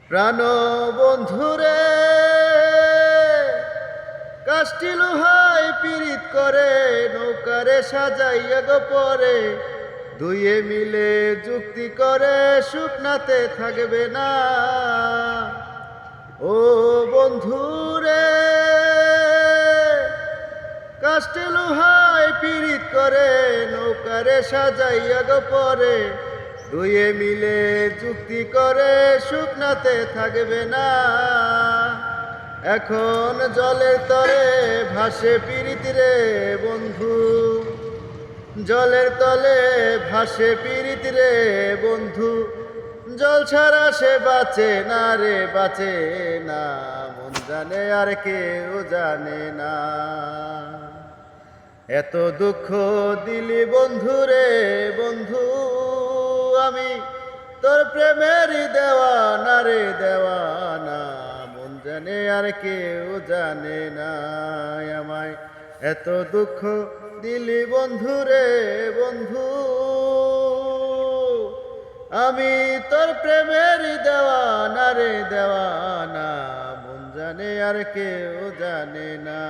প্রাণ বন্ধুরে কাষ্টি লোহায় পীড়িত করে নৌকারে সাজাইয়া গো পরে দুইয়ে মিলে যুক্তি করে শুকনাতে থাকবে না। ও বন্ধুরে কাষ্টি লোহায় পীড়িত করে নৌকারে সাজাইয়া গো পরে দুইয়ে মিলে যুক্তি করে শুকনাতে থাকবে না। এখন জলের তরে ভাসে পীড়িত রে বন্ধু, জলের তলে ভাসে পীড়িত রে বন্ধু, জল ছাড়া সে বাঁচে না রে বাঁচে না, মন জানে আর কেউ জানে না। এত দুঃখ দিলি বন্ধু রে বন্ধু, আমি তোর প্রেমেরই দেওয়ানা রে দেওয়ানা, মন জানে আর কেউ জানে না আমায়। এত দুঃখ দিলি বন্ধু রে বন্ধু, আমি তোর প্রেমেরই দেওয়ানা রে দেওয়ানা, মন জানে আর কেউ জানে না।